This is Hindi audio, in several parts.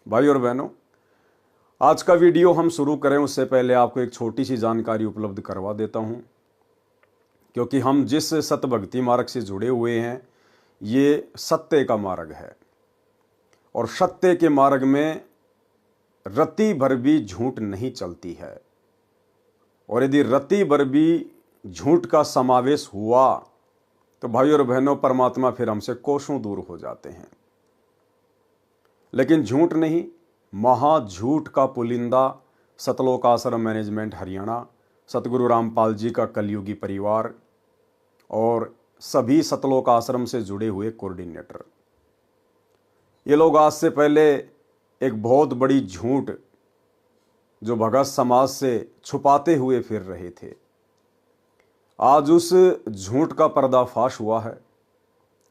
भाई और बहनों, आज का वीडियो हम शुरू करें उससे पहले आपको एक छोटी सी जानकारी उपलब्ध करवा देता हूं, क्योंकि हम जिस सतभक्ति मार्ग से जुड़े हुए हैं ये सत्य का मार्ग है और सत्य के मार्ग में रत्ती भर भी झूठ नहीं चलती है। और यदि रत्ती भर भी झूठ का समावेश हुआ तो भाई और बहनों, परमात्मा फिर हमसे कोसों दूर हो जाते हैं। लेकिन झूठ नहीं, महाझूठ का पुलिंदा सतलोक आश्रम मैनेजमेंट हरियाणा, सतगुरु रामपाल जी का कलयुगी परिवार और सभी सतलोक आश्रम से जुड़े हुए कोऑर्डिनेटर, ये लोग आज से पहले एक बहुत बड़ी झूठ जो भगत समाज से छुपाते हुए फिर रहे थे, आज उस झूठ का पर्दाफाश हुआ है।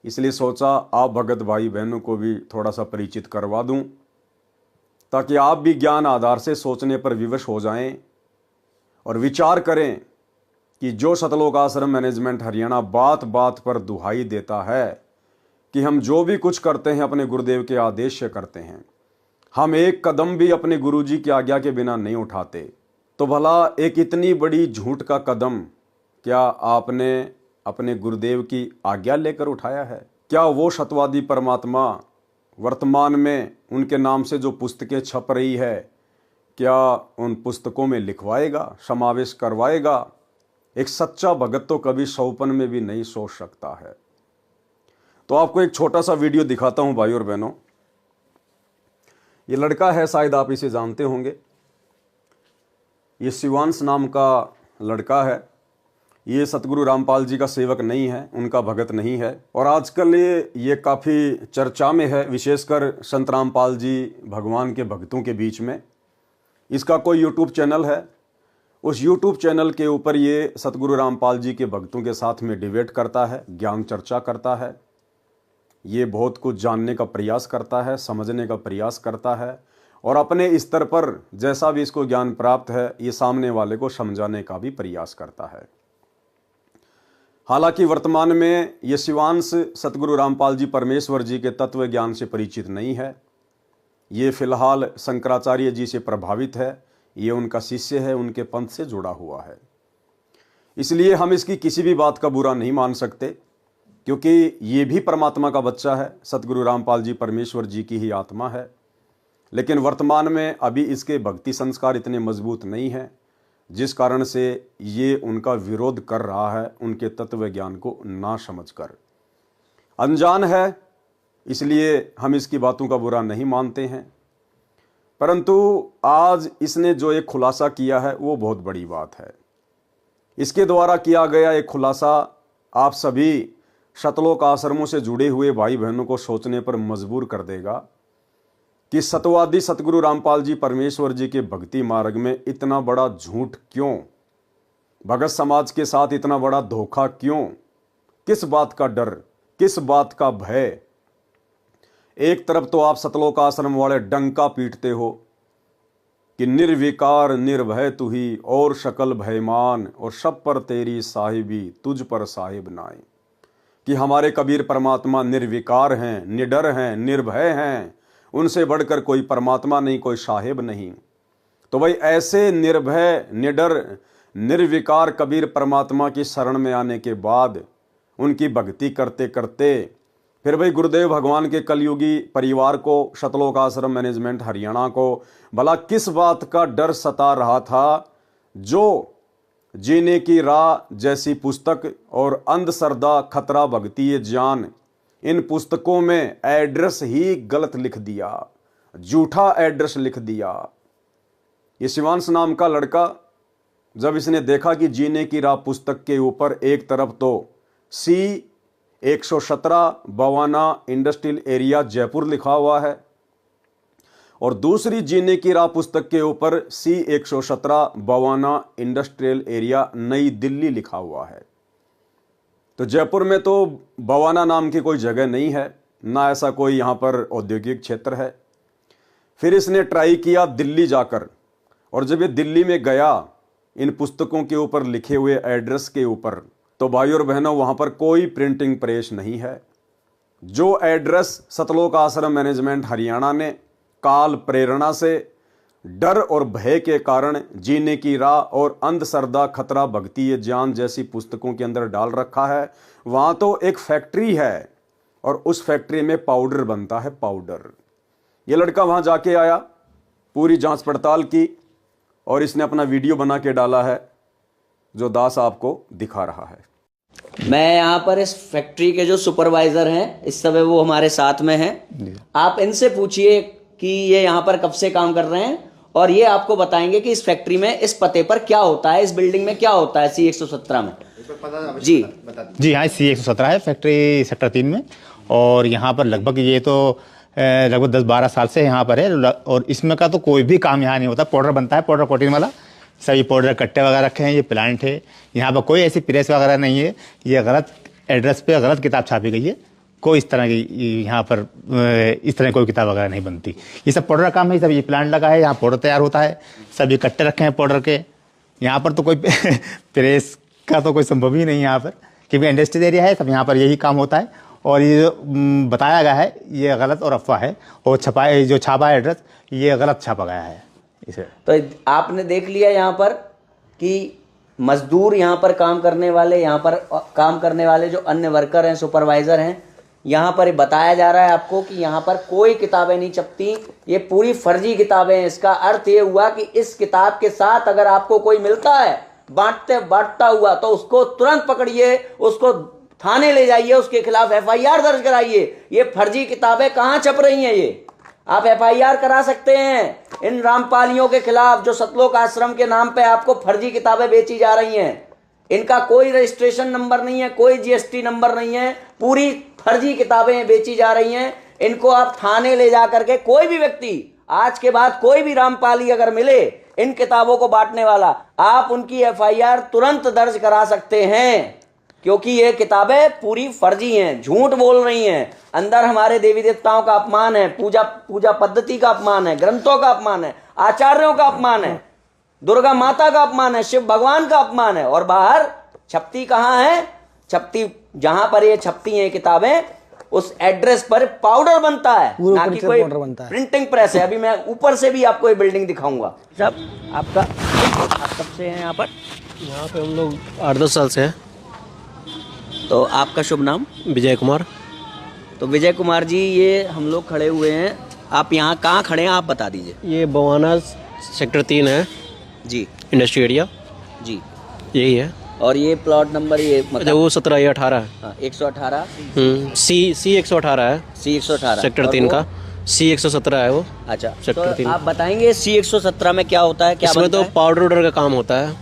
इसलिए सोचा आप भगत भाई बहनों को भी थोड़ा सा परिचित करवा दूं, ताकि आप भी ज्ञान आधार से सोचने पर विवश हो जाएं और विचार करें कि जो सतलोक आश्रम मैनेजमेंट हरियाणा बात बात पर दुहाई देता है कि हम जो भी कुछ करते हैं अपने गुरुदेव के आदेश से करते हैं, हम एक कदम भी अपने गुरुजी की आज्ञा के बिना नहीं उठाते, तो भला एक इतनी बड़ी झूठ का कदम क्या आपने अपने गुरुदेव की आज्ञा लेकर उठाया है? क्या वो सत्यवादी परमात्मा वर्तमान में उनके नाम से जो पुस्तकें छप रही है, क्या उन पुस्तकों में लिखवाएगा, समावेश करवाएगा? एक सच्चा भगत तो कभी सौपन में भी नहीं सोच सकता है। तो आपको एक छोटा सा वीडियो दिखाता हूं भाई और बहनों। ये लड़का है, शायद आप इसे जानते होंगे। ये शिवांश नाम का लड़का है। ये सतगुरु रामपाल जी का सेवक नहीं है, उनका भगत नहीं है, और आजकल ये काफ़ी चर्चा में है, विशेषकर संत रामपाल जी भगवान के भक्तों के बीच में। इसका कोई यूट्यूब चैनल है, उस यूट्यूब चैनल के ऊपर ये सतगुरु रामपाल जी के भक्तों के साथ में डिबेट करता है, ज्ञान चर्चा करता है। ये बहुत कुछ जानने का प्रयास करता है, समझने का प्रयास करता है, और अपने स्तर पर जैसा भी इसको ज्ञान प्राप्त है ये सामने वाले को समझाने का भी प्रयास करता है। हालांकि वर्तमान में ये शिवांश सतगुरु रामपाल जी परमेश्वर जी के तत्व ज्ञान से परिचित नहीं है। ये फिलहाल शंकराचार्य जी से प्रभावित है, ये उनका शिष्य है, उनके पंथ से जुड़ा हुआ है। इसलिए हम इसकी किसी भी बात का बुरा नहीं मान सकते, क्योंकि ये भी परमात्मा का बच्चा है, सतगुरु रामपाल जी परमेश्वर जी की ही आत्मा है। लेकिन वर्तमान में अभी इसके भक्ति संस्कार इतने मजबूत नहीं हैं, जिस कारण से ये उनका विरोध कर रहा है, उनके तत्व ज्ञान को ना समझकर। अनजान है, इसलिए हम इसकी बातों का बुरा नहीं मानते हैं। परंतु आज इसने जो एक खुलासा किया है वो बहुत बड़ी बात है। इसके द्वारा किया गया एक खुलासा आप सभी सतलोक आश्रमों से जुड़े हुए भाई बहनों को सोचने पर मजबूर कर देगा कि सत्यवादी सतगुरु रामपाल जी परमेश्वर जी के भक्ति मार्ग में इतना बड़ा झूठ क्यों, भगत समाज के साथ इतना बड़ा धोखा क्यों, किस बात का डर, किस बात का भय? एक तरफ तो आप सतलोक आश्रम वाले डंका पीटते हो कि निर्विकार निर्भय तू ही और शकल भयमान, और सब पर तेरी साहिबी तुझ पर साहिब नाए, कि हमारे कबीर परमात्मा निर्विकार हैं, निडर हैं, निर्भय हैं, उनसे बढ़कर कोई परमात्मा नहीं, कोई साहिब नहीं। तो भाई ऐसे निर्भय, निडर, निर्विकार कबीर परमात्मा की शरण में आने के बाद उनकी भक्ति करते करते फिर भाई गुरुदेव भगवान के कलयुगी परिवार को, सतलोक आश्रम मैनेजमेंट हरियाणा को भला किस बात का डर सता रहा था, जो जीने की राह जैसी पुस्तक और अंधश्रद्धा खतरा भक्ति ये ज्ञान, इन पुस्तकों में एड्रेस ही गलत लिख दिया, झूठा एड्रेस लिख दिया। ये शिवांश नाम का लड़का जब इसने देखा कि जीने की राह पुस्तक के ऊपर एक तरफ तो C117 Bawana industrial area Jaipur लिखा हुआ है, और दूसरी जीने की राह पुस्तक के ऊपर C117 बवाना इंडस्ट्रियल एरिया नई दिल्ली लिखा हुआ है। तो जयपुर में तो बवाना नाम की कोई जगह नहीं है, ना ऐसा कोई यहाँ पर औद्योगिक क्षेत्र है। फिर इसने ट्राई किया दिल्ली जाकर, और जब ये दिल्ली में गया इन पुस्तकों के ऊपर लिखे हुए एड्रेस के ऊपर, तो भाई और बहनों वहाँ पर कोई प्रिंटिंग प्रेस नहीं है। जो एड्रेस सतलोक आश्रम मैनेजमेंट हरियाणा ने काल प्रेरणा से, डर और भय के कारण जीने की राह और अंधश्रद्धा, खतरा, भक्ति, ये ज्ञान जैसी पुस्तकों के अंदर डाल रखा है। वहाँ तो एक फैक्ट्री है और उस फैक्ट्री में पाउडर बनता है, पाउडर। ये लड़का वहाँ जाके आया, पूरी जांच पड़ताल की और इसने अपना वीडियो बना के डाला है जो दास आपको दिखा रहा है। मैं यहाँ पर इस फैक्ट्री के जो सुपरवाइजर हैं इस समय वो हमारे साथ में हैं। आप इनसे पूछिए कि ये यहाँ पर कब से काम कर रहे हैं और ये आपको बताएंगे कि इस फैक्ट्री में इस पते पर क्या होता है, इस बिल्डिंग में क्या होता है C117 में। जी हाँ, C117 है फैक्ट्री सेक्टर 3 में। और यहाँ पर लगभग ये तो लगभग 10-12 साल से यहाँ पर है। और इसमें का तो कोई भी काम यहाँ नहीं होता। पाउडर बनता है, पाउडर कोटिंग वाला। सभी पाउडर कट्टे वगैरह रखे हैं। ये प्लांट है, यहाँ पर कोई ऐसी प्रेस वगैरह नहीं है। ये गलत एड्रेस पे गलत किताब छापी गई है। कोई इस तरह की यहाँ पर इस तरह कोई किताब वगैरह नहीं बनती। ये सब पाउडर का काम है। सब ये प्लांट लगा है, यहाँ पाउडर तैयार होता है। सभी कट्टे रखे हैं पाउडर के। यहाँ पर तो कोई प्रेस का तो कोई संभव ही नहीं है यहाँ पर, क्योंकि इंडस्ट्रियल एरिया है। सब यहाँ पर यही काम होता है। और ये जो बताया गया है ये गलत और अफवाह है। और जो छापा है एड्रेस ये गलत छापा गया है इसे। तो आपने देख लिया यहाँ पर कि मजदूर यहाँ पर काम करने वाले, यहाँ पर काम करने वाले जो अन्य वर्कर हैं, सुपरवाइजर हैं, यहाँ पर बताया जा रहा है आपको कि यहाँ पर कोई किताबें नहीं छपती, ये पूरी फर्जी किताबें हैं। इसका अर्थ ये हुआ कि इस किताब के साथ अगर आपको कोई मिलता है बांटता हुआ तो उसको तुरंत पकड़िए, उसको थाने ले जाइए, उसके खिलाफ FIR दर्ज कराइए। ये फर्जी किताबें कहाँ छप रही हैं, ये आप FIR करा सकते हैं इन रामपालियों के खिलाफ जो सतलोक आश्रम के नाम पे आपको फर्जी किताबें बेची जा रही हैं। इनका कोई रजिस्ट्रेशन नंबर नहीं है, कोई GST नंबर नहीं है, पूरी फर्जी किताबें बेची जा रही हैं। इनको आप थाने ले जा करके, कोई भी व्यक्ति आज के बाद कोई भी रामपाली अगर मिले इन किताबों को बांटने वाला, आप उनकी FIR तुरंत दर्ज करा सकते हैं, क्योंकि ये किताबें पूरी फर्जी हैं, झूठ बोल रही हैं। अंदर हमारे देवी देवताओं का अपमान है, पूजा पद्धति का अपमान है, ग्रंथों का अपमान है, आचार्यों का अपमान है, दुर्गा माता का अपमान है, शिव भगवान का अपमान है। और बाहर छपती कहाँ है? छपती जहां पर ये छपती हैं किताबें, उस एड्रेस पर पाउडर बनता है, ना कि कोई प्रिंटिंग प्रेस है। अभी मैं ऊपर से भी आपको ये बिल्डिंग दिखाऊंगा। सब आप कब से हैं यहाँ पर? यहाँ पे हम लोग 8-10 साल से हैं। तो आपका शुभ नाम? विजय कुमार। तो विजय कुमार जी, ये हम लोग खड़े हुए हैं, आप यहाँ कहाँ खड़े हैं आप बता दीजिए। ये बवाना सेक्टर 3 है जी, इंडस्ट्री एरिया जी, यही है। और ये प्लॉट नंबर ये अच्छा, वो 17 ये 18 है। हाँ, 118 C 118 है, C118 सेक्टर 3 का। C 117 है वो। अच्छा, सेक्टर तो 3। आप बताएंगे C117 में क्या होता है, क्या इसमें बनता तो है? पाउडर उडर का काम होता है।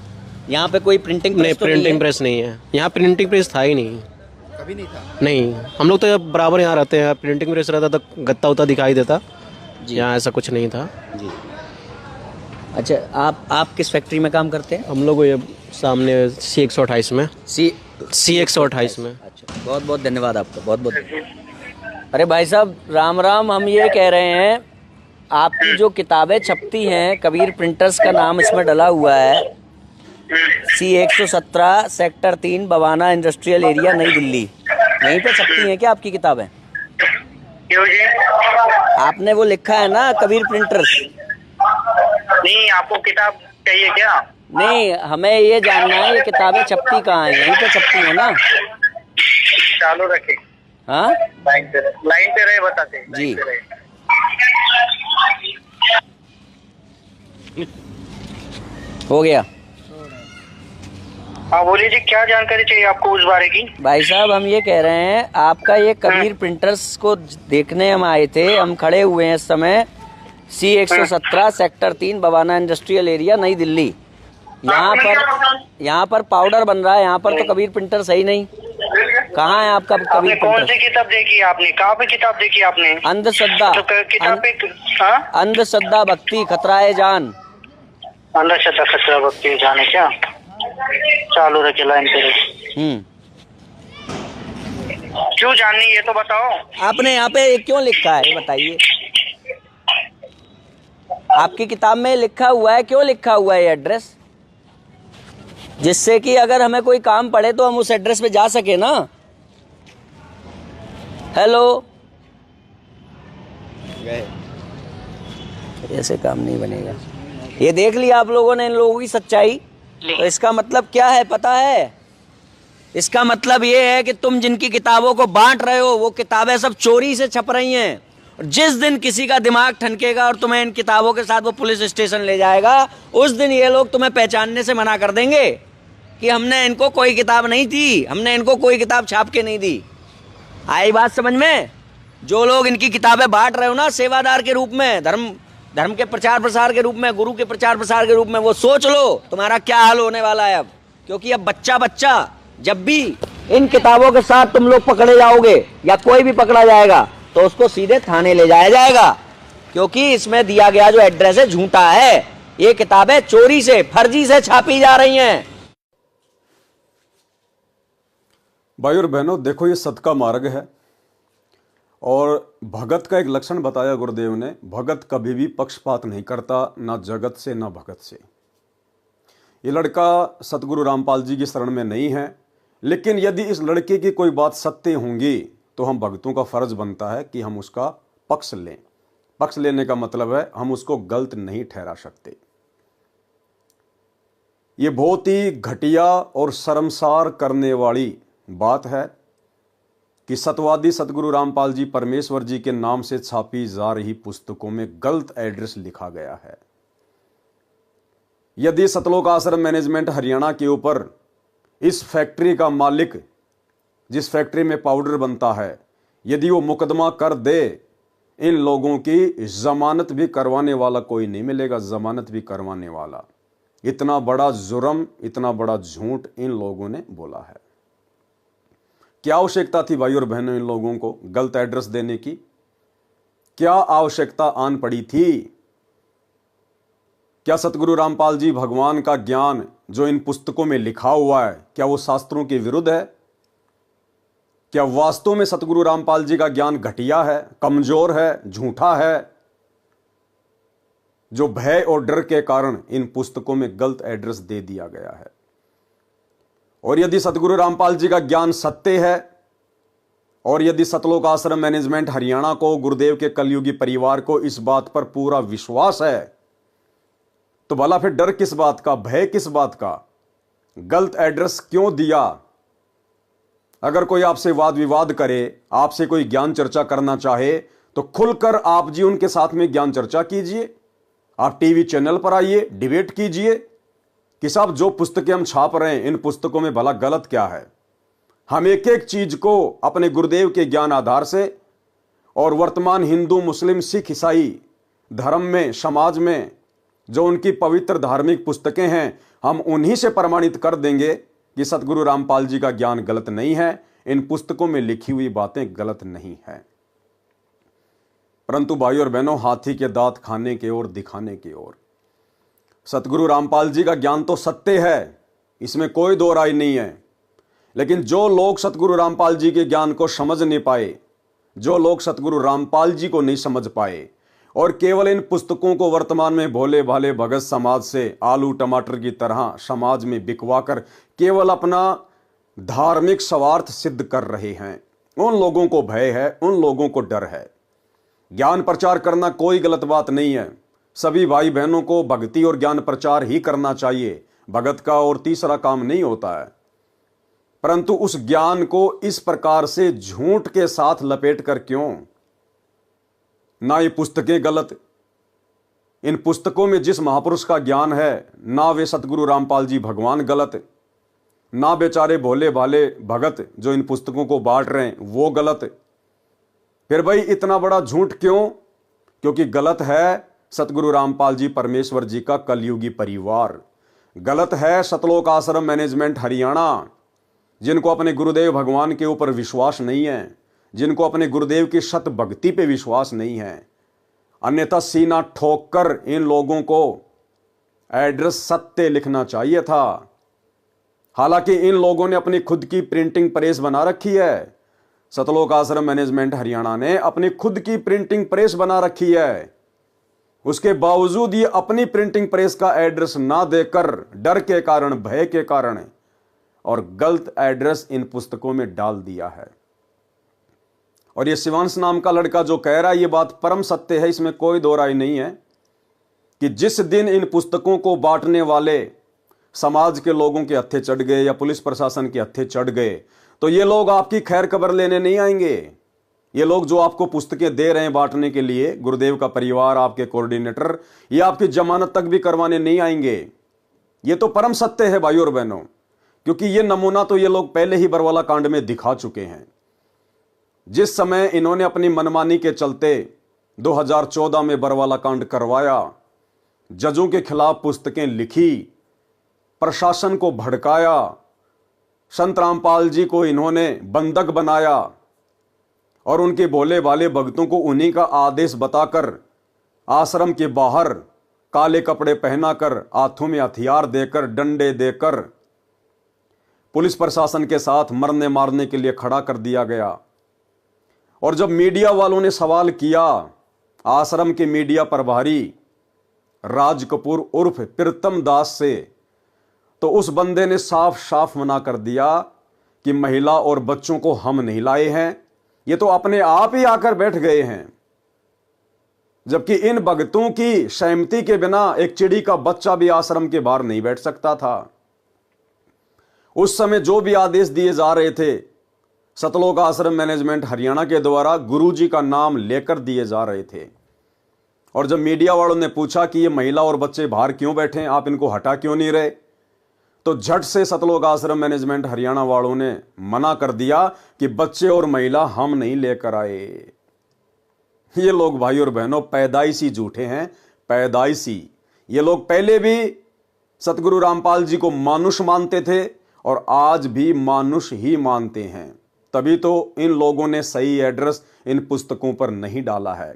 यहाँ पे कोई प्रिंटिंग नहीं, प्रेस तो प्रिंटिंग प्रेस नहीं है यहाँ। प्रिंटिंग प्रेस था ही नहीं, कभी नहीं था। नहीं, हम लोग तो बराबर यहाँ रहते हैं। प्रिंटिंग प्रेस रहता तो गत्ता उत्ता दिखाई देता, यहाँ ऐसा कुछ नहीं था जी। अच्छा, आप किस फैक्ट्री में काम करते हैं? हम लोग ये सामने C 128 में। C 128 में। अच्छा, बहुत बहुत धन्यवाद आपका, बहुत बहुत। अरे भाई साहब, राम राम। हम ये कह रहे हैं, आपकी जो किताबें छपती हैं, कबीर प्रिंटर्स का नाम इसमें डला हुआ है, C 117 sector 3 Bawana industrial area नई दिल्ली, यहीं पे छपती हैं क्या आपकी किताबें? क्यों जी? आपने वो लिखा है ना कबीर प्रिंटर्स? नहीं, आपको किताब चाहिए क्या? नहीं, हमें ये जानना है ये किताबें छपती कहाँ हैं, यहीं पे छपती हैं ना? चालू रखे। हाँ, लाइन पे रहे, बताते हैं। जी। हो गया। हाँ बोलिए जी, क्या जानकारी चाहिए आपको उस बारे की? भाई साहब, हम ये कह रहे हैं, आपका ये कबीर प्रिंटर्स को देखने हम आए थे, हम खड़े हुए हैं इस समय C 117 sector 3 Bawana industrial area नई दिल्ली। यहाँ पर पाउडर बन रहा है, यहाँ पर तो कबीर प्रिंटर सही नहीं। कहाँ है आपका कबीर प्रिंटर? कौन सी किताब देखी आपने? कहाँ पे किताब देखी आपने? अंधश्रद्धा, अंधश्रद्धा भक्ति खतराए जान। अंधश्रद्धा खतरा भक्ति जान है क्या? चालू रखे, लाइन पे रहे। क्यों जाननी ये तो बताओ। आपने यहाँ पे क्यों लिखा है, बताइए। आपकी किताब में लिखा हुआ है, क्यों लिखा हुआ है ये एड्रेस? जिससे कि अगर हमें कोई काम पड़े तो हम उस एड्रेस पे जा सके ना। हेलो, ऐसे काम नहीं बनेगा। ये देख लिया आप लोगों ने इन लोगों की सच्चाई। तो इसका मतलब क्या है पता है? इसका मतलब ये है कि तुम जिनकी किताबों को बांट रहे हो वो किताबें सब चोरी से छप रही हैं। और जिस दिन किसी का दिमाग ठनकेगा और तुम्हें इन किताबों के साथ वो पुलिस स्टेशन ले जाएगा, उस दिन ये लोग तुम्हें पहचानने से मना कर देंगे कि हमने इनको कोई किताब नहीं दी, हमने इनको कोई किताब छाप के नहीं दी। आई बात समझ में? जो लोग इनकी किताबें बांट रहे हो ना सेवादार के रूप में, धर्म के प्रचार प्रसार के रूप में, गुरु के प्रचार प्रसार के रूप में, वो सोच लो तुम्हारा क्या हाल होने वाला है अब। क्योंकि अब बच्चा जब भी इन किताबों के साथ तुम लोग पकड़े जाओगे या कोई भी पकड़ा जाएगा तो उसको सीधे थाने ले जाया जाएगा, क्योंकि इसमें दिया गया जो एड्रेस है झूठा है। ये किताबें चोरी से, फर्जी से छापी जा रही हैं। भाई और बहनों, देखो ये सत का मार्ग है और भगत का एक लक्षण बताया गुरुदेव ने। भगत कभी भी पक्षपात नहीं करता, ना जगत से ना भगत से। ये लड़का सतगुरु रामपाल जी की शरण में नहीं है, लेकिन यदि इस लड़के की कोई बात सत्य होंगी तो हम भक्तों का फर्ज बनता है कि हम उसका पक्ष लें। पक्ष लेने का मतलब है हम उसको गलत नहीं ठहरा सकते। ये बहुत ही घटिया और शर्मसार करने वाली बात है कि सतवादी सतगुरु रामपाल जी परमेश्वर जी के नाम से छापी जा रही पुस्तकों में गलत एड्रेस लिखा गया है। यदि सतलोक आश्रम मैनेजमेंट हरियाणा के ऊपर इस फैक्ट्री का मालिक, जिस फैक्ट्री में पाउडर बनता है, यदि वो मुकदमा कर दे, इन लोगों की जमानत भी करवाने वाला कोई नहीं मिलेगा, जमानत भी करवाने वाला। इतना बड़ा जुर्म, इतना बड़ा झूठ इन लोगों ने बोला है। क्या आवश्यकता थी भाई और बहनों इन लोगों को गलत एड्रेस देने की? क्या आवश्यकता आन पड़ी थी? क्या सतगुरु रामपाल जी भगवान का ज्ञान जो इन पुस्तकों में लिखा हुआ है, क्या वो शास्त्रों के विरुद्ध है? क्या वास्तव में सतगुरु रामपाल जी का ज्ञान घटिया है, कमजोर है, झूठा है, जो भय और डर के कारण इन पुस्तकों में गलत एड्रेस दे दिया गया है? और यदि सतगुरु रामपाल जी का ज्ञान सत्य है और यदि सतलोक आश्रम मैनेजमेंट हरियाणा को, गुरुदेव के कलयुगी परिवार को इस बात पर पूरा विश्वास है, तो भला फिर डर किस बात का, भय किस बात का? गलत एड्रेस क्यों दिया? अगर कोई आपसे वाद विवाद करे, आपसे कोई ज्ञान चर्चा करना चाहे, तो खुलकर आप जी उनके साथ में ज्ञान चर्चा कीजिए। आप टीवी चैनल पर आइए, डिबेट कीजिए कि साहब जो पुस्तकें हम छाप रहे हैं, इन पुस्तकों में भला गलत क्या है। हम एक एक चीज को अपने गुरुदेव के ज्ञान आधार से और वर्तमान हिंदू, मुस्लिम, सिख, ईसाई धर्म में, समाज में जो उनकी पवित्र धार्मिक पुस्तकें हैं, हम उन्हीं से प्रमाणित कर देंगे कि सतगुरु रामपाल जी का ज्ञान गलत नहीं है, इन पुस्तकों में लिखी हुई बातें गलत नहीं है। परंतु भाई और बहनों, हाथी के दांत खाने की ओर, दिखाने की ओर। सतगुरु रामपाल जी का ज्ञान तो सत्य है, इसमें कोई दो राय नहीं है, लेकिन जो लोग सतगुरु रामपाल जी के ज्ञान को समझ नहीं पाए, जो लोग सतगुरु रामपाल जी को नहीं समझ पाए और केवल इन पुस्तकों को वर्तमान में भोले भाले भगत समाज से आलू टमाटर की तरह समाज में बिकवा कर केवल अपना धार्मिक स्वार्थ सिद्ध कर रहे हैं, उन लोगों को भय है, उन लोगों को डर है। ज्ञान प्रचार करना कोई गलत बात नहीं है, सभी भाई बहनों को भक्ति और ज्ञान प्रचार ही करना चाहिए, भगत का और तीसरा काम नहीं होता है। परंतु उस ज्ञान को इस प्रकार से झूठ के साथ लपेट कर क्यों? ना ये पुस्तकें गलत, इन पुस्तकों में जिस महापुरुष का ज्ञान है, ना वे सतगुरु रामपाल जी भगवान गलत, ना बेचारे भोले भाले भगत जो इन पुस्तकों को बांट रहे हैं वो गलत। फिर भाई इतना बड़ा झूठ क्यों? क्योंकि गलत है सतगुरु रामपाल जी परमेश्वर जी का कलयुगी परिवार, गलत है सतलोक आश्रम मैनेजमेंट हरियाणा, जिनको अपने गुरुदेव भगवान के ऊपर विश्वास नहीं है, जिनको अपने गुरुदेव की सत भक्ति पे विश्वास नहीं है। अन्यथा सीना ठोक कर इन लोगों को एड्रेस सत्य लिखना चाहिए था। हालांकि इन लोगों ने अपनी खुद की प्रिंटिंग प्रेस बना रखी है, सतलोक आश्रम मैनेजमेंट हरियाणा ने अपनी खुद की प्रिंटिंग प्रेस बना रखी है, उसके बावजूद ये अपनी प्रिंटिंग प्रेस का एड्रेस ना देकर डर के कारण, भय के कारण और गलत एड्रेस इन पुस्तकों में डाल दिया है। और ये शिवांश नाम का लड़का जो कह रहा है ये बात परम सत्य है, इसमें कोई दो राय नहीं है। कि जिस दिन इन पुस्तकों को बांटने वाले समाज के लोगों के हत्थे चढ़ गए या पुलिस प्रशासन के हत्थे चढ़ गए, तो ये लोग आपकी खैर खबर लेने नहीं आएंगे। ये लोग जो आपको पुस्तकें दे रहे हैं बांटने के लिए, गुरुदेव का परिवार, आपके कोऑर्डिनेटर, ये आपकी जमानत तक भी करवाने नहीं आएंगे। ये तो परम सत्य है भाइयों और बहनों, क्योंकि ये नमूना तो ये लोग पहले ही बरवाला कांड में दिखा चुके हैं। जिस समय इन्होंने अपनी मनमानी के चलते 2014 में बरवाला कांड करवाया, जजों के खिलाफ पुस्तकें लिखी, प्रशासन को भड़काया, संत रामपाल जी को इन्होंने बंधक बनाया और उनके भोले भाले भक्तों को उन्हीं का आदेश बताकर आश्रम के बाहर काले कपड़े पहनाकर, हाथों में हथियार देकर, डंडे देकर पुलिस प्रशासन के साथ मरने मारने के लिए खड़ा कर दिया गया। और जब मीडिया वालों ने सवाल किया आश्रम के मीडिया प्रभारी राज कपूर उर्फ प्रीतम दास से, तो उस बंदे ने साफ साफ मना कर दिया कि महिला और बच्चों को हम नहीं लाए हैं, ये तो अपने आप ही आकर बैठ गए हैं। जबकि इन भक्तों की सहमति के बिना एक चिड़ी का बच्चा भी आश्रम के बाहर नहीं बैठ सकता था। उस समय जो भी आदेश दिए जा रहे थे सतलोक आश्रम मैनेजमेंट हरियाणा के द्वारा गुरुजी का नाम लेकर दिए जा रहे थे। और जब मीडिया वालों ने पूछा कि ये महिला और बच्चे बाहर क्यों बैठे हैं, आप इनको हटा क्यों नहीं रहे, तो झट से सतलोक आश्रम मैनेजमेंट हरियाणा वालों ने मना कर दिया कि बच्चे और महिला हम नहीं लेकर आए। ये लोग भाई और बहनों पैदाइशी झूठे हैं, पैदाइशी। ये लोग पहले भी सतगुरु रामपाल जी को मानुष मानते थे और आज भी मानुष ही मानते हैं। तभी तो इन लोगों ने सही एड्रेस इन पुस्तकों पर नहीं डाला है।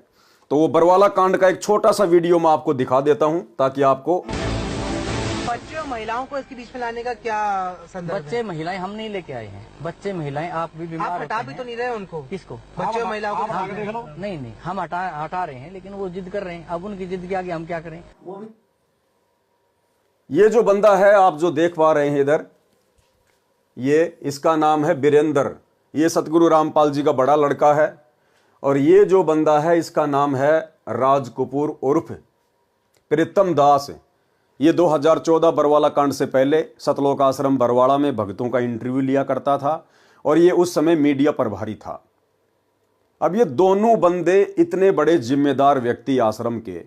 तो वो बरवाला कांड का एक छोटा सा वीडियो मैं आपको दिखा देता हूं ताकि आपको। बच्चे और महिलाओं को इसके बीच में लाने का क्या संदर्भ है? बच्चे महिलाएं हम नहीं लेके आए हैं। बच्चे महिलाएं आप भी बीमार आप हटा होते भी हैं। तो नहीं रहे उनको? किसको? बच्चे और महिलाओं को नहीं नहीं, हम हटा रहे हैं, लेकिन वो जिद कर रहे हैं। अब उनकी जिद के आगे हम क्या करें? ये जो बंदा है आप जो देख पा रहे हैं इधर, ये इसका नाम है बीरेंद्र। ये सतगुरु रामपाल जी का बड़ा लड़का है। और ये जो बंदा है इसका नाम है राज कपूर उर्फ प्रीतम दास। ये 2014 बरवाला कांड से पहले सतलोक आश्रम बरवाड़ा में भक्तों का इंटरव्यू लिया करता था और ये उस समय मीडिया प्रभारी था। अब ये दोनों बंदे इतने बड़े जिम्मेदार व्यक्ति आश्रम के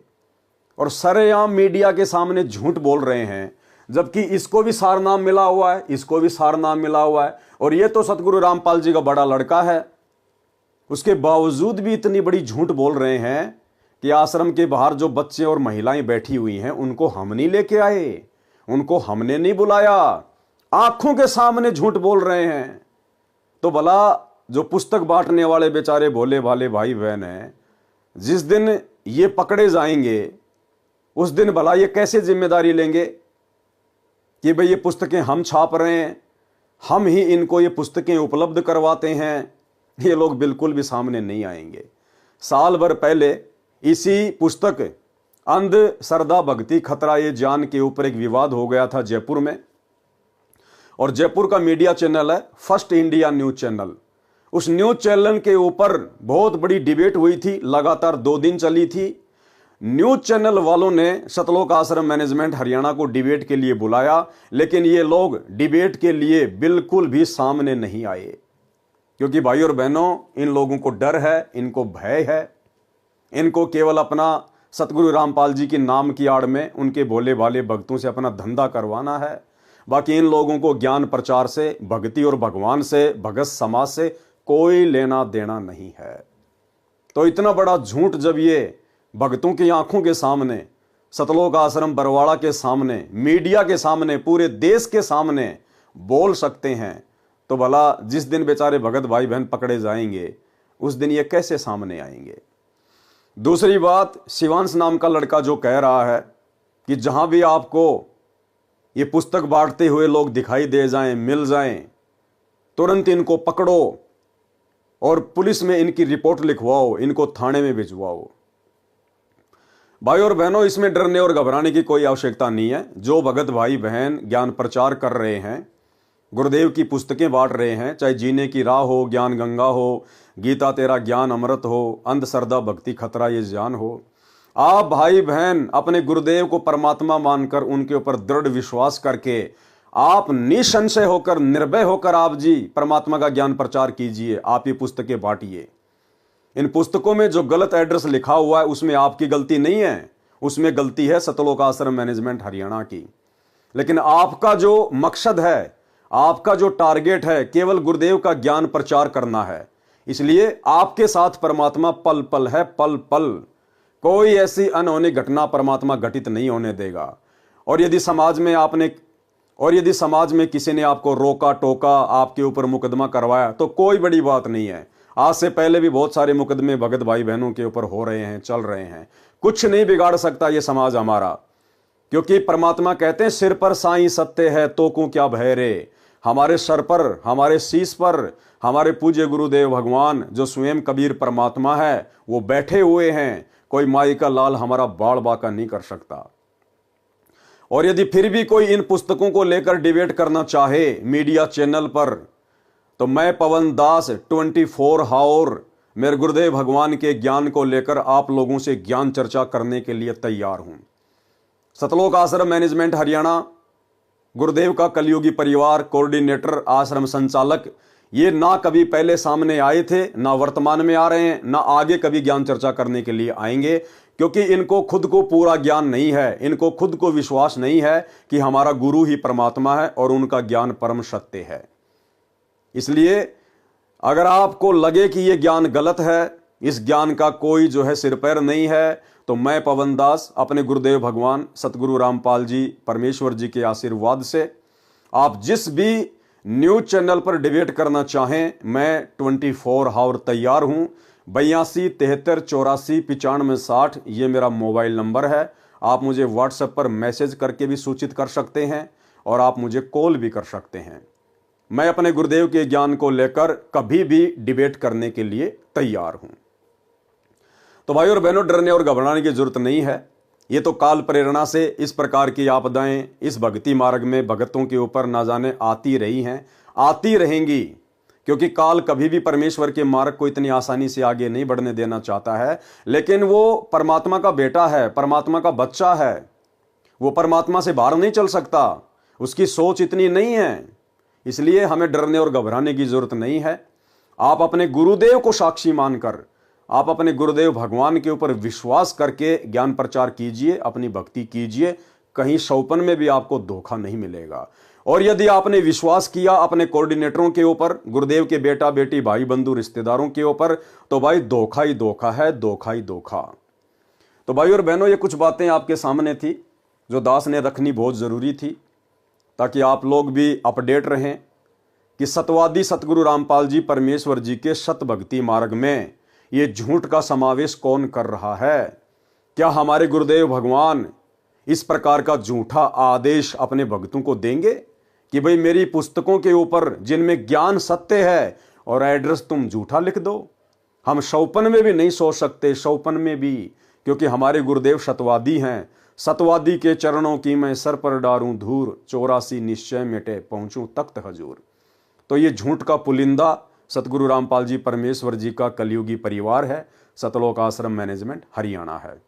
और सरेआम मीडिया के सामने झूठ बोल रहे हैं, जबकि इसको भी सारनाम मिला हुआ है, इसको भी सारनाम मिला हुआ है और ये तो सतगुरु रामपाल जी का बड़ा लड़का है। उसके बावजूद भी इतनी बड़ी झूठ बोल रहे हैं कि आश्रम के बाहर जो बच्चे और महिलाएं बैठी हुई हैं उनको हम नहीं लेके आए, उनको हमने नहीं बुलाया। आंखों के सामने झूठ बोल रहे हैं। तो भला जो पुस्तक बांटने वाले बेचारे भोले भाले भाई बहन हैं, जिस दिन ये पकड़े जाएंगे उस दिन भला ये कैसे जिम्मेदारी लेंगे कि भाई ये पुस्तकें हम छाप रहे हैं, हम ही इनको ये पुस्तकें उपलब्ध करवाते हैं। ये लोग बिल्कुल भी सामने नहीं आएंगे। साल भर पहले इसी पुस्तक अंध श्रद्धा भक्ति खतरा ये जान के ऊपर एक विवाद हो गया था जयपुर में। और जयपुर का मीडिया चैनल है फर्स्ट इंडिया न्यूज चैनल। उस न्यूज चैनल के ऊपर बहुत बड़ी डिबेट हुई थी, लगातार 2 दिन चली थी। न्यूज चैनल वालों ने सतलोक आश्रम मैनेजमेंट हरियाणा को डिबेट के लिए बुलाया, लेकिन ये लोग डिबेट के लिए बिल्कुल भी सामने नहीं आए, क्योंकि भाई और बहनों इन लोगों को डर है, इनको भय है। इनको केवल अपना सतगुरु रामपाल जी के नाम की आड़ में उनके भोले भाले भक्तों से अपना धंधा करवाना है। बाकी इन लोगों को ज्ञान प्रचार से, भक्ति और भगवान से, भगत समाज से कोई लेना देना नहीं है। तो इतना बड़ा झूठ जब ये भक्तों की आंखों के सामने, सतलोक आश्रम बरवाड़ा के सामने, मीडिया के सामने, पूरे देश के सामने बोल सकते हैं, तो भला जिस दिन बेचारे भगत भाई बहन पकड़े जाएंगे उस दिन ये कैसे सामने आएंगे। दूसरी बात, शिवांश नाम का लड़का जो कह रहा है कि जहां भी आपको ये पुस्तक बांटते हुए लोग दिखाई दे जाएं, मिल जाएं, तुरंत इनको पकड़ो और पुलिस में इनकी रिपोर्ट लिखवाओ, इनको थाने में भिजवाओ। भाई और बहनों, इसमें डरने और घबराने की कोई आवश्यकता नहीं है। जो भगत भाई बहन ज्ञान प्रचार कर रहे हैं, गुरुदेव की पुस्तकें बांट रहे हैं, चाहे जीने की राह हो, ज्ञान गंगा हो, गीता तेरा ज्ञान अमृत हो, अंधश्रद्धा भक्ति खतरा ये जान हो, आप भाई बहन अपने गुरुदेव को परमात्मा मानकर उनके ऊपर दृढ़ विश्वास करके आप निसंशय होकर, निर्भय होकर आप जी परमात्मा का ज्ञान प्रचार कीजिए। आप ये पुस्तकें बांटिए। इन पुस्तकों में जो गलत एड्रेस लिखा हुआ है उसमें आपकी गलती नहीं है, उसमें गलती है सतलोक आश्रम मैनेजमेंट हरियाणा की। लेकिन आपका जो मकसद है, आपका जो टारगेट है, केवल गुरुदेव का ज्ञान प्रचार करना है। इसलिए आपके साथ परमात्मा पल पल है, पल पल। कोई ऐसी अनहोनी घटना परमात्मा घटित नहीं होने देगा। और यदि समाज में किसी ने आपको रोका टोका, आपके ऊपर मुकदमा करवाया, तो कोई बड़ी बात नहीं है। आज से पहले भी बहुत सारे मुकदमे भगत भाई बहनों के ऊपर हो रहे हैं, चल रहे हैं। कुछ नहीं बिगाड़ सकता ये समाज हमारा, क्योंकि परमात्मा कहते हैं सिर पर साईं सत्य है तो को क्या भय रे। हमारे सर पर, हमारे शीश पर हमारे पूज्य गुरुदेव भगवान जो स्वयं कबीर परमात्मा है वो बैठे हुए हैं। कोई माई का लाल हमारा बाल बाका नहीं कर सकता। और यदि फिर भी कोई इन पुस्तकों को लेकर डिबेट करना चाहे मीडिया चैनल पर, तो मैं पवन दास 24 हावर मेरे गुरुदेव भगवान के ज्ञान को लेकर आप लोगों से ज्ञान चर्चा करने के लिए तैयार हूं। सतलोक आश्रम मैनेजमेंट हरियाणा, गुरुदेव का कलयुगी परिवार, कोऑर्डिनेटर, आश्रम संचालक, ये ना कभी पहले सामने आए थे, ना वर्तमान में आ रहे हैं, ना आगे कभी ज्ञान चर्चा करने के लिए आएंगे, क्योंकि इनको खुद को पूरा ज्ञान नहीं है। इनको खुद को विश्वास नहीं है कि हमारा गुरु ही परमात्मा है और उनका ज्ञान परम सत्य है। इसलिए अगर आपको लगे कि यह ज्ञान गलत है, इस ज्ञान का कोई जो है सिर पैर नहीं है, तो मैं पवन दास अपने गुरुदेव भगवान सतगुरु रामपाल जी परमेश्वर जी के आशीर्वाद से आप जिस भी न्यूज चैनल पर डिबेट करना चाहें, मैं 24 हावर तैयार हूं। 82 73 84 95 60 ये मेरा मोबाइल नंबर है। आप मुझे व्हाट्सएप पर मैसेज करके भी सूचित कर सकते हैं और आप मुझे कॉल भी कर सकते हैं। मैं अपने गुरुदेव के ज्ञान को लेकर कभी भी डिबेट करने के लिए तैयार हूं। तो भाई और बहनों, डरने और घबराने की जरूरत नहीं है। ये तो काल प्रेरणा से इस प्रकार की आपदाएं इस भक्ति मार्ग में भगतों के ऊपर ना जाने आती रही हैं, आती रहेंगी, क्योंकि काल कभी भी परमेश्वर के मार्ग को इतनी आसानी से आगे नहीं बढ़ने देना चाहता है। लेकिन वो परमात्मा का बेटा है, परमात्मा का बच्चा है, वो परमात्मा से बाहर नहीं चल सकता, उसकी सोच इतनी नहीं है। इसलिए हमें डरने और घबराने की जरूरत नहीं है। आप अपने गुरुदेव को साक्षी मानकर, आप अपने गुरुदेव भगवान के ऊपर विश्वास करके ज्ञान प्रचार कीजिए, अपनी भक्ति कीजिए। कहीं सौपन में भी आपको धोखा नहीं मिलेगा। और यदि आपने विश्वास किया अपने कोऑर्डिनेटरों के ऊपर, गुरुदेव के बेटा बेटी भाई बंधु रिश्तेदारों के ऊपर, तो भाई धोखा ही धोखा है, धोखा ही धोखा। तो भाई और बहनों, ये कुछ बातें आपके सामने थी जो दास ने रखनी बहुत जरूरी थी, ताकि आप लोग भी अपडेट रहें कि सतवादी सतगुरु रामपाल जी परमेश्वर जी के सत भक्ति मार्ग में ये झूठ का समावेश कौन कर रहा है। क्या हमारे गुरुदेव भगवान इस प्रकार का झूठा आदेश अपने भक्तों को देंगे कि भाई मेरी पुस्तकों के ऊपर जिनमें ज्ञान सत्य है और एड्रेस तुम झूठा लिख दो। हम सौपन में भी नहीं सोच सकते, सौपन में भी, क्योंकि हमारे गुरुदेव सतवादी हैं। सतवादी के चरणों की मैं सर पर डारूं धूर, 84 निश्चय मिटे पहुंचूं तख्त हजूर। तो ये झूठ का पुलिंदा सतगुरु रामपाल जी परमेश्वर जी का कलयुगी परिवार है, सतलोक आश्रम मैनेजमेंट हरियाणा है।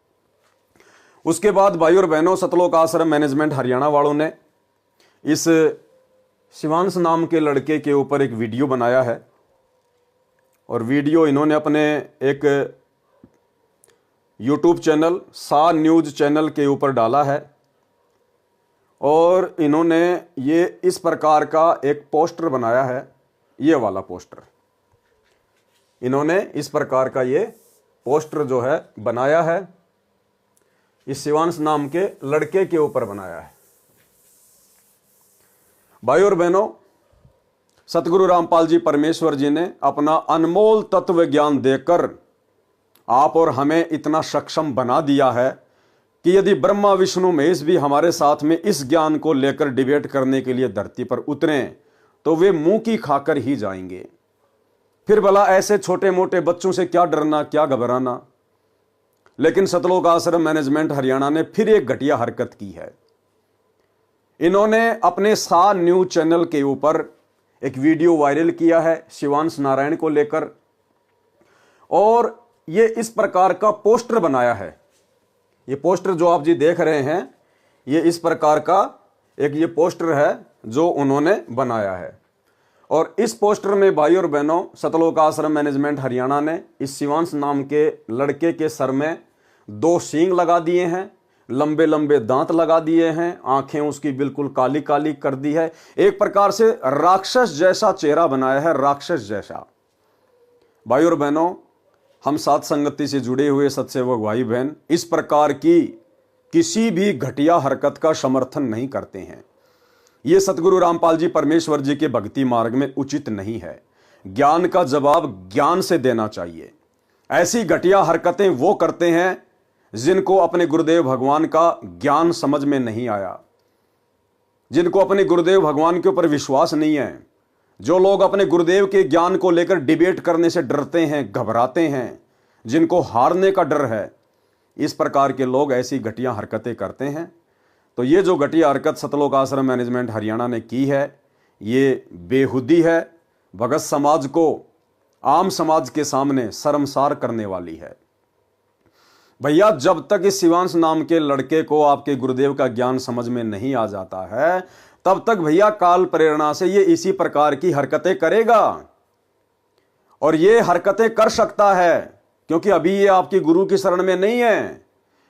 उसके बाद भाई और बहनों, सतलोक आश्रम मैनेजमेंट हरियाणा वालों ने इस शिवांश नाम के लड़के के ऊपर एक वीडियो बनाया है। और वीडियो इन्होंने अपने एक यूट्यूब चैनल सा न्यूज चैनल के ऊपर डाला है। और इन्होंने ये इस प्रकार का एक पोस्टर बनाया है, ये वाला पोस्टर इन्होंने इस प्रकार का ये पोस्टर जो है बनाया है, इस शिवांश नाम के लड़के के ऊपर बनाया है। भाई और बहनों, सतगुरु रामपाल जी परमेश्वर जी ने अपना अनमोल तत्व ज्ञान देकर आप और हमें इतना सक्षम बना दिया है कि यदि ब्रह्मा विष्णु महेश भी हमारे साथ में इस ज्ञान को लेकर डिबेट करने के लिए धरती पर उतरें तो वे मुंह की खाकर ही जाएंगे। फिर भला ऐसे छोटे मोटे बच्चों से क्या डरना, क्या घबराना। लेकिन सतलोक आश्रम मैनेजमेंट हरियाणा ने फिर एक घटिया हरकत की है। इन्होंने अपने सा न्यूज चैनल के ऊपर एक वीडियो वायरल किया है शिवांश नारायण को लेकर, और ये इस प्रकार का पोस्टर बनाया है। ये पोस्टर जो आप जी देख रहे हैं, ये इस प्रकार का एक ये पोस्टर है जो उन्होंने बनाया है। और इस पोस्टर में भाई और बहनों, सतलोक आश्रम मैनेजमेंट हरियाणा ने इस शिवांश नाम के लड़के के सर में 2 सींग लगा दिए हैं, लंबे लंबे दांत लगा दिए हैं, आंखें उसकी बिल्कुल काली काली कर दी है, एक प्रकार से राक्षस जैसा चेहरा बनाया है, राक्षस जैसा। भाई और बहनों, हम साथ संगति से जुड़े हुए सत्सेवक भाई बहन इस प्रकार की किसी भी घटिया हरकत का समर्थन नहीं करते हैं। ये सतगुरु रामपाल जी परमेश्वर जी के भक्ति मार्ग में उचित नहीं है। ज्ञान का जवाब ज्ञान से देना चाहिए। ऐसी घटिया हरकतें वो करते हैं जिनको अपने गुरुदेव भगवान का ज्ञान समझ में नहीं आया, जिनको अपने गुरुदेव भगवान के ऊपर विश्वास नहीं है, जो लोग अपने गुरुदेव के ज्ञान को लेकर डिबेट करने से डरते हैं, घबराते हैं, जिनको हारने का डर है, इस प्रकार के लोग ऐसी घटिया हरकतें करते हैं। तो ये जो घटिया हरकत सतलोक आश्रम मैनेजमेंट हरियाणा ने की है, ये बेहुदी है, भगत समाज को आम समाज के सामने शर्मसार करने वाली है। भैया, जब तक इस शिवांश नाम के लड़के को आपके गुरुदेव का ज्ञान समझ में नहीं आ जाता है, तब तक भैया काल प्रेरणा से ये इसी प्रकार की हरकतें करेगा। और ये हरकतें कर सकता है क्योंकि अभी ये आपकी गुरु की शरण में नहीं है।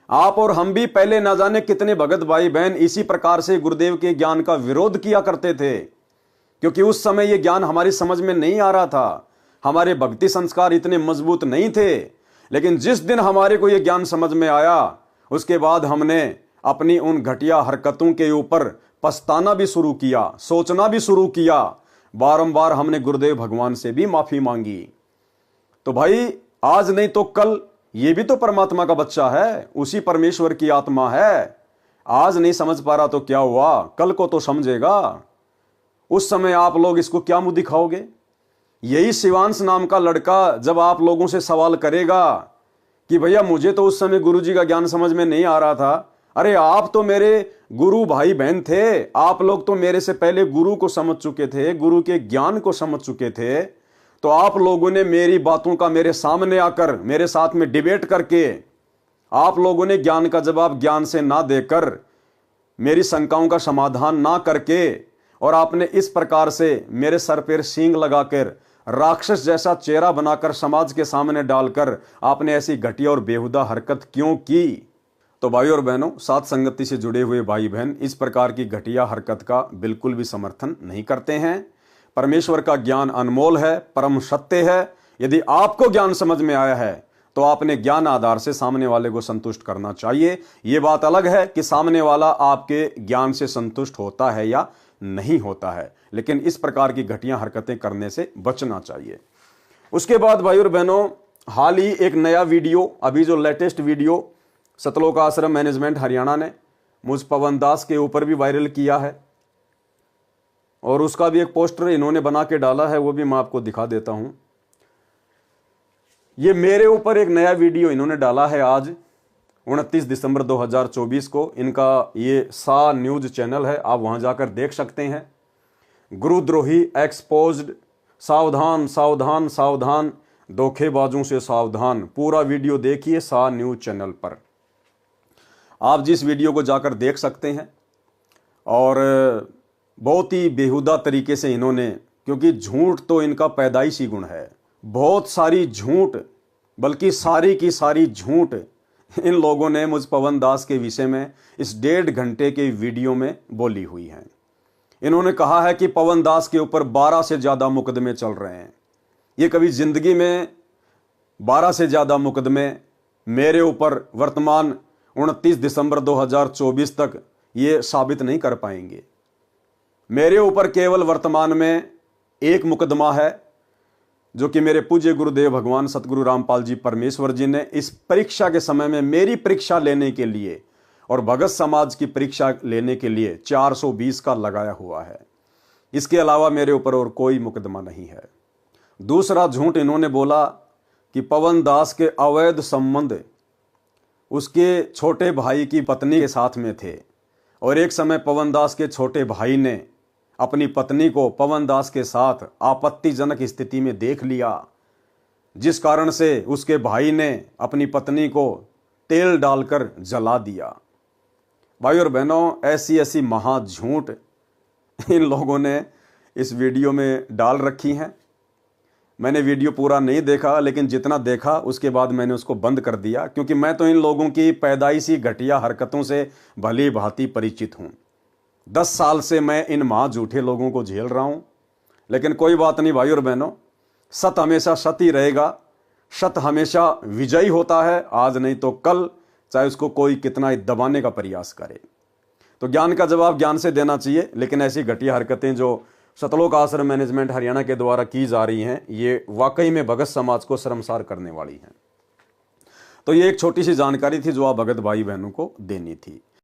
आप और हम भी पहले ना जाने कितने भगत भाई बहन इसी प्रकार से गुरुदेव के ज्ञान का विरोध किया करते थे, क्योंकि उस समय ये ज्ञान हमारी समझ में नहीं आ रहा था, हमारे भक्ति संस्कार इतने मजबूत नहीं थे। लेकिन जिस दिन हमारे को ये ज्ञान समझ में आया, उसके बाद हमने अपनी उन घटिया हरकतों के ऊपर पछताना भी शुरू किया, सोचना भी शुरू किया, बारंबार हमने गुरुदेव भगवान से भी माफी मांगी। तो भाई, आज नहीं तो कल ये भी तो परमात्मा का बच्चा है, उसी परमेश्वर की आत्मा है। आज नहीं समझ पा रहा तो क्या हुआ, कल को तो समझेगा। उस समय आप लोग इसको क्या मुंह दिखाओगे? यही शिवांश नाम का लड़का जब आप लोगों से सवाल करेगा कि भैया मुझे तो उस समय गुरु जी का ज्ञान समझ में नहीं आ रहा था, अरे आप तो मेरे गुरु भाई बहन थे, आप लोग तो मेरे से पहले गुरु को समझ चुके थे, गुरु के ज्ञान को समझ चुके थे, तो आप लोगों ने मेरी बातों का मेरे सामने आकर मेरे साथ में डिबेट करके आप लोगों ने ज्ञान का जवाब ज्ञान से ना देकर, मेरी शंकाओं का समाधान ना करके, और आपने इस प्रकार से मेरे सर पर सींग लगाकर राक्षस जैसा चेहरा बनाकर समाज के सामने डालकर आपने ऐसी घटिया और बेहुदा हरकत क्यों की? तो भाई और बहनों, साथ संगति से जुड़े हुए भाई बहन इस प्रकार की घटिया हरकत का बिल्कुल भी समर्थन नहीं करते हैं। परमेश्वर का ज्ञान अनमोल है, परम सत्य है। यदि आपको ज्ञान समझ में आया है तो आपने ज्ञान आधार से सामने वाले को संतुष्ट करना चाहिए। यह बात अलग है कि सामने वाला आपके ज्ञान से संतुष्ट होता है या नहीं होता है, लेकिन इस प्रकार की घटिया हरकतें करने से बचना चाहिए। उसके बाद भाई और बहनों, हाल ही एक नया वीडियो, अभी जो लेटेस्ट वीडियो सतलोक आश्रम मैनेजमेंट हरियाणा ने मुझ पवन दास के ऊपर भी वायरल किया है, और उसका भी एक पोस्टर इन्होंने बना के डाला है, वो भी मैं आपको दिखा देता हूं। ये मेरे ऊपर एक नया वीडियो इन्होंने डाला है आज 29 दिसंबर 2024 को। इनका ये सा न्यूज चैनल है, आप वहां जाकर देख सकते हैं। गुरुद्रोही एक्सपोज्ड, सावधान सावधान सावधान, धोखेबाजों से सावधान। पूरा वीडियो देखिए सा न्यूज चैनल पर, आप जिस वीडियो को जाकर देख सकते हैं। और बहुत ही बेहुदा तरीके से इन्होंने, क्योंकि झूठ तो इनका पैदाइशी गुण है, बहुत सारी झूठ, बल्कि सारी की सारी झूठ इन लोगों ने मुझ पवन दास के विषय में इस 1.5 घंटे के वीडियो में बोली हुई है। इन्होंने कहा है कि पवन दास के ऊपर 12 से ज़्यादा मुकदमे चल रहे हैं। ये कभी जिंदगी में 12 से ज़्यादा मुकदमे मेरे ऊपर वर्तमान 29 दिसंबर 2024 तक ये साबित नहीं कर पाएंगे। मेरे ऊपर केवल वर्तमान में एक मुकदमा है, जो कि मेरे पूज्य गुरुदेव भगवान सतगुरु रामपाल जी परमेश्वर जी ने इस परीक्षा के समय में मेरी परीक्षा लेने के लिए और भगत समाज की परीक्षा लेने के लिए 420 का लगाया हुआ है। इसके अलावा मेरे ऊपर और कोई मुकदमा नहीं है। दूसरा झूठ इन्होंने बोला कि पवन दास के अवैध संबंध उसके छोटे भाई की पत्नी के साथ में थे, और एक समय पवन दास के छोटे भाई ने अपनी पत्नी को पवन दास के साथ आपत्तिजनक स्थिति में देख लिया, जिस कारण से उसके भाई ने अपनी पत्नी को तेल डालकर जला दिया। भाई और बहनों, ऐसी ऐसी महा झूठ इन लोगों ने इस वीडियो में डाल रखी हैं। मैंने वीडियो पूरा नहीं देखा, लेकिन जितना देखा उसके बाद मैंने उसको बंद कर दिया, क्योंकि मैं तो इन लोगों की पैदाइशी घटिया हरकतों से भली भांति परिचित हूँ। 10 साल से मैं इन महा झूठे लोगों को झेल रहा हूँ। लेकिन कोई बात नहीं भाई और बहनों, सत्य हमेशा सत्य ही रहेगा। सत्य हमेशा विजयी होता है, आज नहीं तो कल, चाहे उसको कोई कितना ही दबाने का प्रयास करे। तो ज्ञान का जवाब ज्ञान से देना चाहिए, लेकिन ऐसी घटिया हरकतें जो सतलोक आश्रम मैनेजमेंट हरियाणा के द्वारा की जा रही हैं, ये वाकई में भगत समाज को शर्मसार करने वाली हैं। तो ये एक छोटी सी जानकारी थी जो आप भगत भाई बहनों को देनी थी।